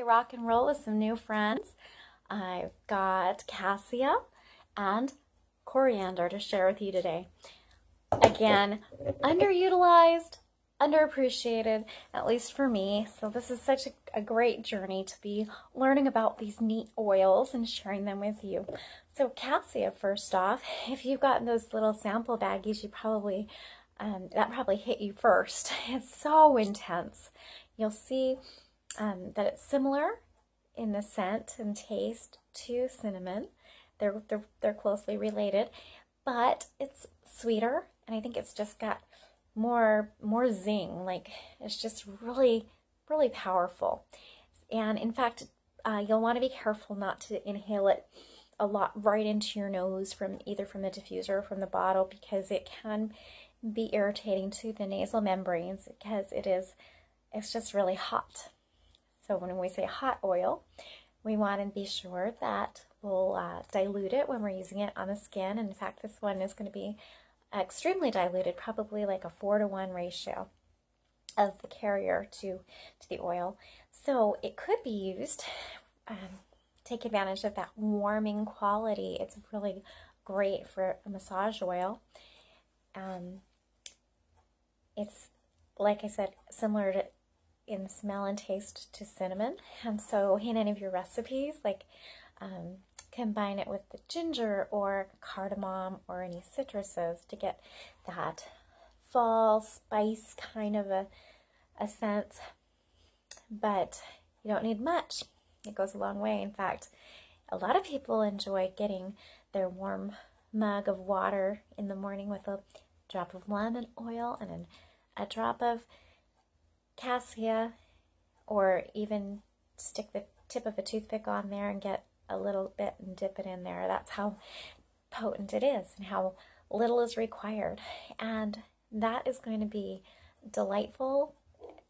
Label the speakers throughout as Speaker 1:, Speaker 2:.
Speaker 1: to rock and roll with some new friends. I've got cassia and coriander to share with you today. Again, underutilized, underappreciated, at least for me. So this is such a great journey to be learning about these neat oils and sharing them with you. So cassia, first off, if you've gotten those little sample baggies, you probably that probably hit you first. It's so intense. You'll see that it's similar in the scent and taste to cinnamon. They're closely related, but it's sweeter, and I think it's just got more zing. Like, it's just really powerful. And in fact, you'll want to be careful not to inhale it a lot right into your nose from either from the diffuser or from the bottle, because it can be irritating to the nasal membranes, because it's just really hot. So when we say hot oil, we want to be sure that we'll dilute it when we're using it on the skin. And in fact, this one is going to be extremely diluted, probably like a 4-to-1 ratio of the carrier to the oil. So it could be used, take advantage of that warming quality. It's really great for a massage oil. It's, like I said, similar to in smell and taste to cinnamon. And so in any of your recipes, like combine it with the ginger or cardamom or any citruses to get that fall spice kind of a sense. But you don't need much. It goes a long way. In fact, a lot of people enjoy getting their warm mug of water in the morning with a drop of lemon oil and a drop of cassia, or even stick the tip of a toothpick on there and get a little bit and dip it in there. That's how potent it is and how little is required. And that is going to be delightful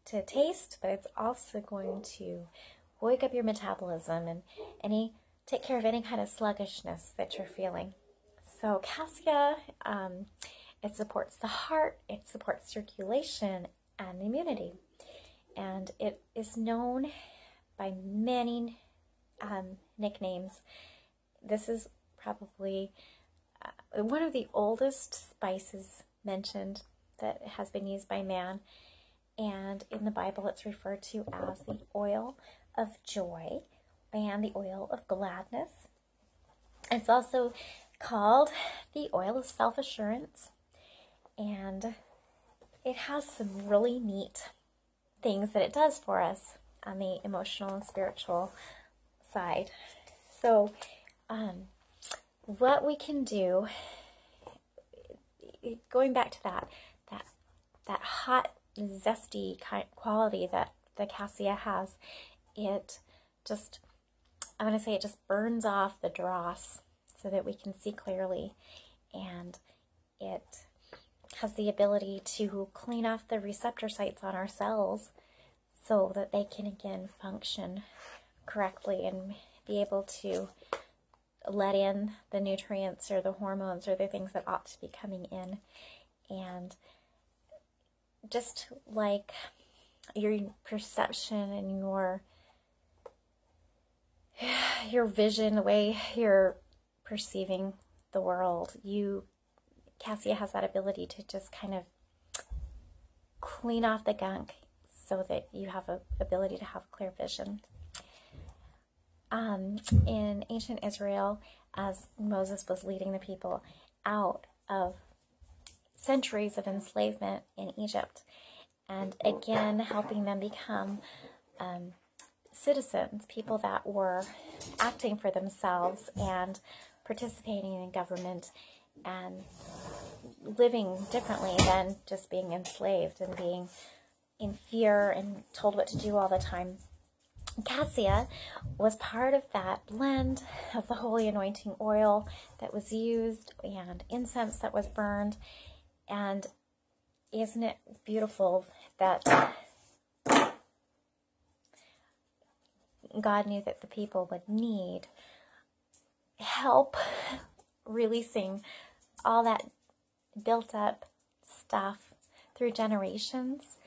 Speaker 1: to taste, but it's also going to wake up your metabolism and take care of any kind of sluggishness that you're feeling. So cassia, it supports the heart, it supports circulation and immunity. And it is known by many nicknames. This is probably one of the oldest spices mentioned that has been used by man. And in the Bible, it's referred to as the oil of joy and the oil of gladness. It's also called the oil of self-assurance. And it has some really neat things that it does for us on the emotional and spiritual side. So what we can do, going back to that hot, zesty kind of quality that the cassia has, it just, I'm going to say, it just burns off the dross so that we can see clearly, and it has the ability to clean off the receptor sites on our cells so that they can again function correctly and be able to let in the nutrients or the hormones or the things that ought to be coming in. And just like your perception and your vision, the way you're perceiving the world, cassia has that ability to just kind of clean off the gunk so that you have an ability to have clear vision. In ancient Israel, as Moses was leading the people out of centuries of enslavement in Egypt, and again helping them become citizens, people that were acting for themselves and participating in government and living differently than just being enslaved and being in fear and told what to do all the time. Cassia was part of that blend of the holy anointing oil that was used and incense that was burned. And isn't it beautiful that God knew that the people would need help releasing all that built up stuff through generations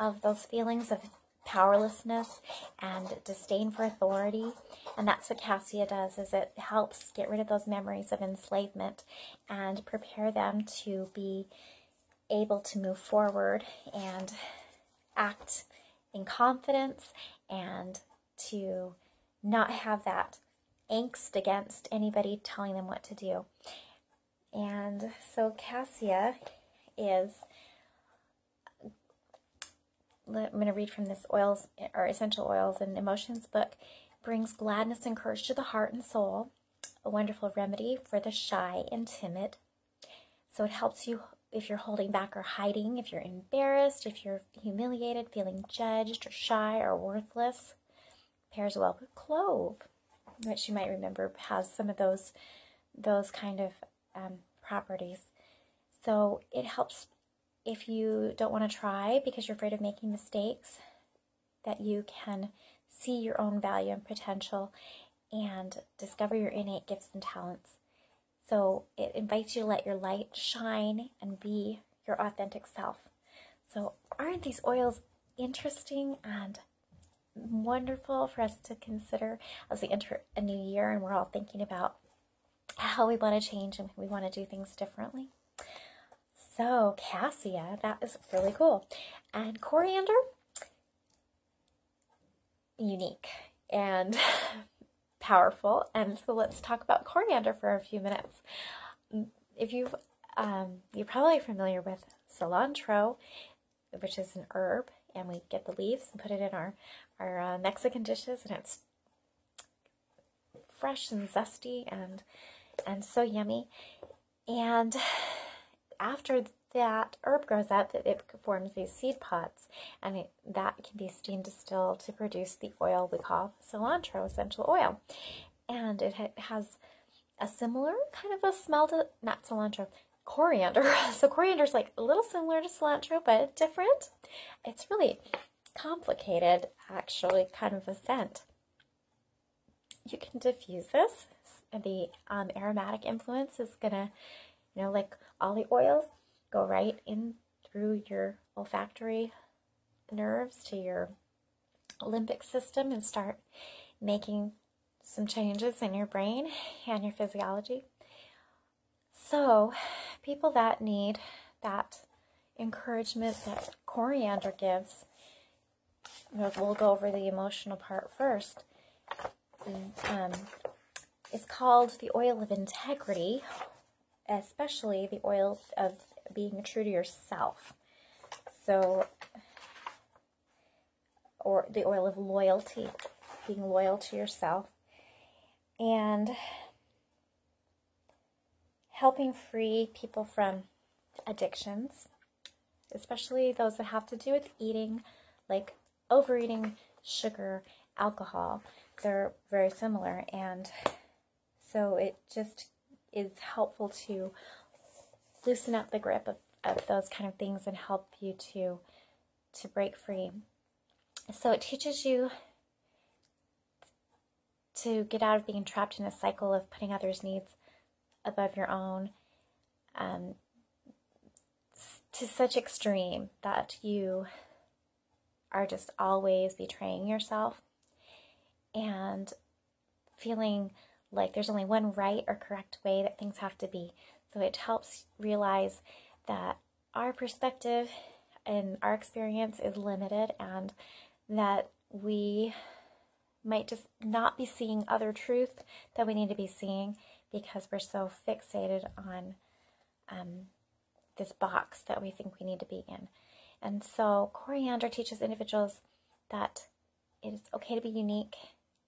Speaker 1: of those feelings of powerlessness and disdain for authority. And that's what cassia does, is it helps get rid of those memories of enslavement and prepare them to be able to move forward and act in confidence, and to not have that angst against anybody telling them what to do. And so cassia is, I'm going to read from this Oils or Essential Oils and Emotions book, brings gladness and courage to the heart and soul, a wonderful remedy for the shy and timid. So it helps you if you're holding back or hiding, if you're embarrassed, if you're humiliated, feeling judged or shy or worthless. Pairs well with clove, which you might remember has some of those kind of properties. So it helps if you don't want to try because you're afraid of making mistakes, that you can see your own value and potential and discover your innate gifts and talents. So it invites you to let your light shine and be your authentic self. So aren't these oils interesting and wonderful for us to consider as we enter a new year and we're all thinking about how we want to change and we want to do things differently? So cassia, that is really cool. And coriander, unique and powerful. And so let's talk about coriander for a few minutes. If you're probably familiar with cilantro, which is an herb, and we get the leaves and put it in our Mexican dishes, and it's fresh and zesty and so yummy. And after that herb grows up, it forms these seed pods, and that can be steam distilled to produce the oil we call cilantro essential oil. And it has a similar kind of a smell to, not cilantro, coriander. So coriander is like a little similar to cilantro, but different. It's really complicated, actually, kind of a scent. You can diffuse this. The aromatic influence is gonna, like all the oils, go right in through your olfactory nerves to your limbic system and start making some changes in your brain and your physiology. So people that need that encouragement that coriander gives, we'll go over the emotional part first. It's called the oil of integrity, especially the oil of being true to yourself. So, or the oil of loyalty, being loyal to yourself, and helping free people from addictions, especially those that have to do with eating, like overeating, sugar, alcohol. They're very similar, and so it just is helpful to loosen up the grip of those kind of things and help you to break free. So it teaches you to get out of being trapped in a cycle of putting others' needs above your own, to such extreme that you are just always betraying yourself and feeling like there's only one right or correct way that things have to be. So it helps realize that our perspective and our experience is limited, and that we might just not be seeing other truth that we need to be seeing because we're so fixated on this box that we think we need to be in. And so coriander teaches individuals that it is okay to be unique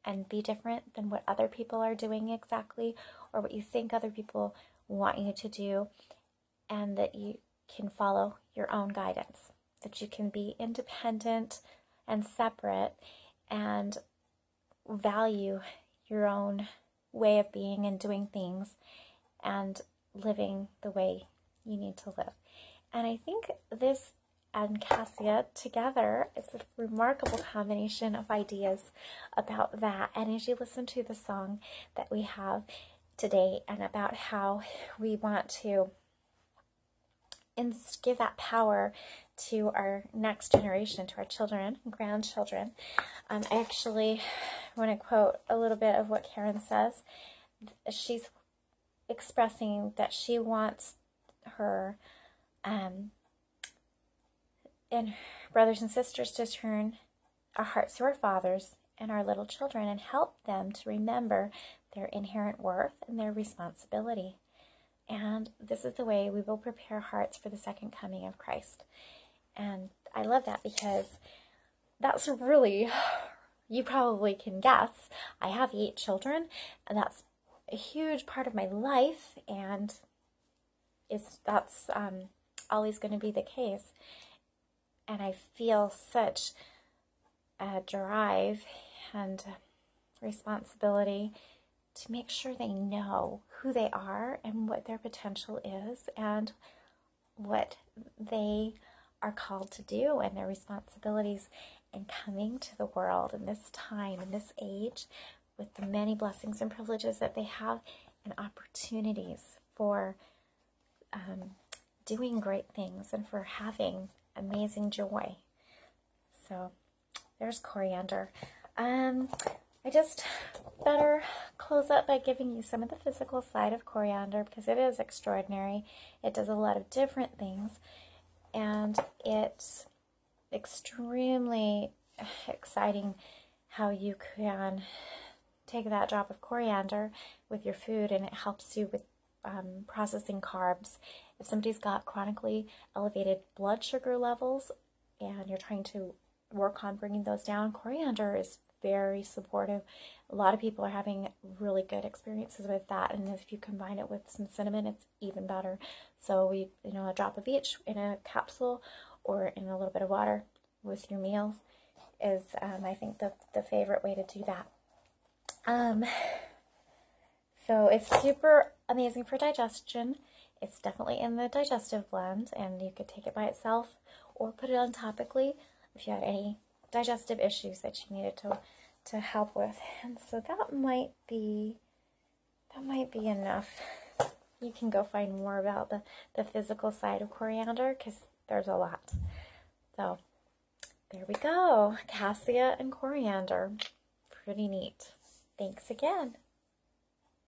Speaker 1: and be different than what other people are doing exactly, or what you think other people want you to do, and that you can follow your own guidance, that you can be independent and separate and value your own way of being and doing things and living the way you need to live. And I think this and cassia together is a remarkable combination of ideas about that. And as you listen to the song that we have today, and about how we want to give that power to our next generation, to our children and grandchildren. I actually want to quote a little bit of what Karen says. She's expressing that she wants her and brothers and sisters to turn our hearts to our fathers and our little children and help them to remember their inherent worth and their responsibility. And this is the way we will prepare hearts for the second coming of Christ. And I love that because that's really, you probably can guess, I have 8 children, and that's a huge part of my life, and that's always going to be the case. And I feel such a drive and responsibility to make sure they know who they are and what their potential is and what they are called to do and their responsibilities in coming to the world in this time, in this age, with the many blessings and privileges that they have and opportunities for doing great things and for having amazing joy. So there's coriander. I just better close up by giving you some of the physical side of coriander because it is extraordinary. It does a lot of different things, and it's extremely exciting how you can take that drop of coriander with your food and it helps you with processing carbs. If somebody's got chronically elevated blood sugar levels and you're trying to work on bringing those down, coriander is very supportive. A lot of people are having really good experiences with that, and if you combine it with some cinnamon, it's even better. So a drop of each in a capsule or in a little bit of water with your meals is, I think, the favorite way to do that. So it's super amazing for digestion. It's definitely in the digestive blend, and you could take it by itself or put it on topically if you had any digestive issues that you needed to help with. And so that might be enough. You can go find more about the physical side of coriander because there's a lot. So there we go. Cassia and coriander. Pretty neat. Thanks again.